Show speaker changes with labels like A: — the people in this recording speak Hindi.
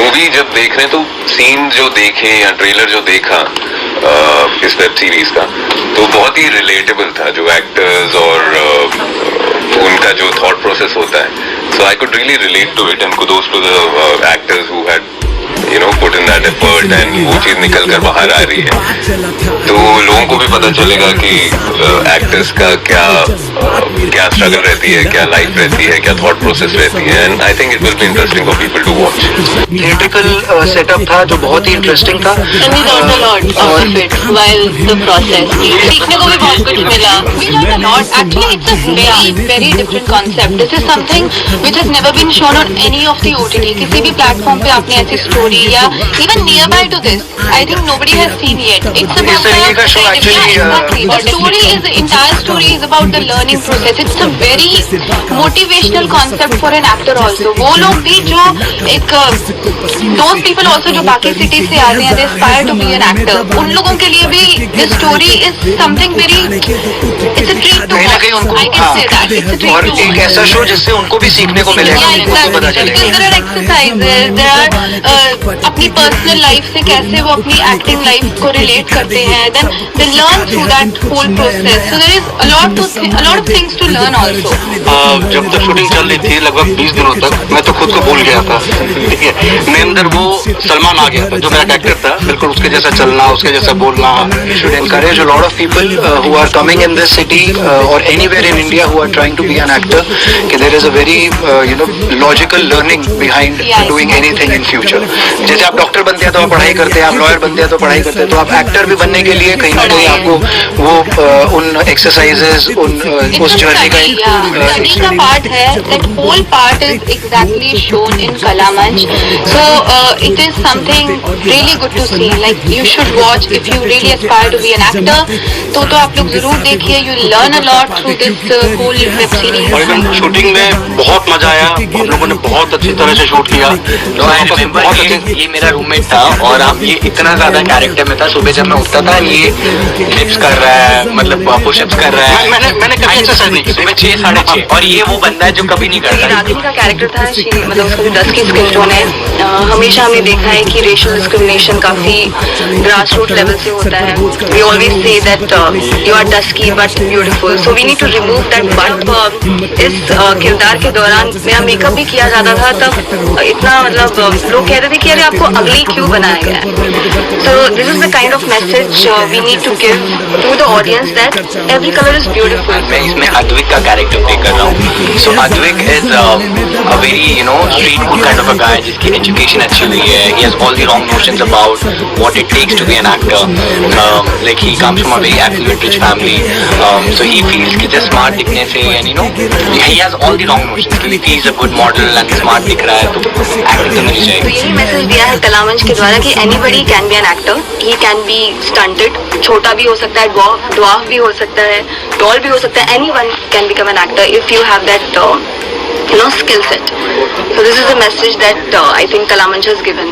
A: मूवी जब देख रहे हैं तो सीन जो देखे या ट्रेलर जो देखा इस वेब सीरीज का, तो बहुत ही रिलेटेबल था, जो एक्टर्स और उनका जो थॉट प्रोसेस होता है. So I could really relate to it and kudos to the actors who had put in that effort and वो चीज निकल कर बाहर आ रही है. तो लोगों को भी पता चलेगा कि एक्टर्स का क्या स्ट्रगल रहती है, क्या लाइफ रहती है, क्या थॉट प्रोसेस रहती है. And I think it will be interesting for people to watch.
B: Theatrical setup था जो बहुत ही इंटरेस्टिंग था.
C: सीखने को भी बहुत कुछ मिला. Actually, it's a very different concept. This is something which has never been shown on any of the OTT. किसी भी प्लेटफॉर्म पे आपने ऐसी स्टोरी या even nearby to this, I think nobody has seen yet. It's about the story is the entire story is about the learning process. It's a very motivational concept for an actor also. वो लोग भी जो एक those people also जो बाकी सिटी से आते हैं, they aspire to be an actor. उन लोगों के लिए भी this story is something very, it's a treat to watch. I can say that it's a treat
B: और
C: to watch.
B: एक ऐसा शो जिससे उनको भी सीखने को मिलेगा,
C: Yeah,
B: उनको भी पता
C: exactly.
B: चलेगा.
C: Because there are exercises, there are अपनी पर्सनल लाइफ से कैसे वो अपनी एक्टिंग लाइफ को रिलेट करते हैं. Then they learn through that whole process. So there is a lot of things to learn also.
B: जब तक शूटिंग चल रही थी लगभग 20 दिनों तक, मैं तो खुद को भूल गया था. ठीक है, मेरे अंदर वो सलमान आ गया था जो मेरा कैरेक्टर था, बिल्कुल उसके जैसा चलना, उसके जैसा बोलना. Should encourage a lot of people who are coming in this city or anywhere in India who are trying to be an actor, कि there is a very logical learning behind doing anything in future. जैसे आप डॉक्टर बनते हैं तो आप पढ़ाई करते हैं, आप लॉयर बनते हैं तो पढ़ाई करते हैं, तो आप एक्टर भी बनने के लिए कहीं ना कहीं आपको वो उन एक्सरसाइजेस उस जर्नी का
C: स्टडी का पार्ट है. That whole part is exactly shown in Kalamanch. So it is something really good to see. Like you should watch if you really aspire to be an actor. तो आप लोग जरूर देखिए. You learn a lot through this whole web series.
B: और इवन शूटिंग में बहुत मजा आया. हम लोगों ने बहुत अच्छी तरह से शूट किया.
D: ये मेरा रूममेट था और अब ये इतना ज्यादा कैरेक्टर में था. सुबह जब मैं उठता था ये डिप्स कर रहा है, मतलब पुशअप्स कर रहा है.
B: मैंने कभी एक्सरसाइज नहीं की.
D: सुबह 6, 6:30 और ये वो बंदा है जो कभी नहीं करता.
C: रागिनी का कैरेक्टर था, मतलब उसका भी 10 की स्किन टोन है. हमेशा हमने देखा है कि रेशियल डिस्क्रिमिनेशन काफी ग्रास रूट लेवल से होता है. We always say that you are dusky but beautiful. So we need to remove that. But इस किरदार के दौरान मेरा मेकअप भी किया जाता था, तब इतना मतलब लोग कहते थे कि अरे आपको अगली क्यों बनाया गया है. So this is the kind of message we need to give to the audience that every colour is beautiful.
D: मैं इसमें अद्विक का कैरेक्टर प्ले कर रहा हूँ. So Advik is a very street food kind of a guy जिसकी एजुकेशन अच्छी हुई है. He has all the wrong notions about what it takes to be an actor. Like he comes from a very affluent rich family. So he feels कि जस्ट स्मार्ट दिखने से and he has all the wrong notions कि he is a good model and smart दिख रहा है तो एक्टिंग तो मिल जाएगी.
C: तो यही मैसेज दिया है कलामंच के द्वारा कि anybody can be an actor. He can be stunted. छोटा भी हो सकता है, ड्वार्फ भी हो सकता है, टॉल भी हो सकता है. Anyone can become an actor if you have that skill set. So this is a message that I think Kalamanch has given.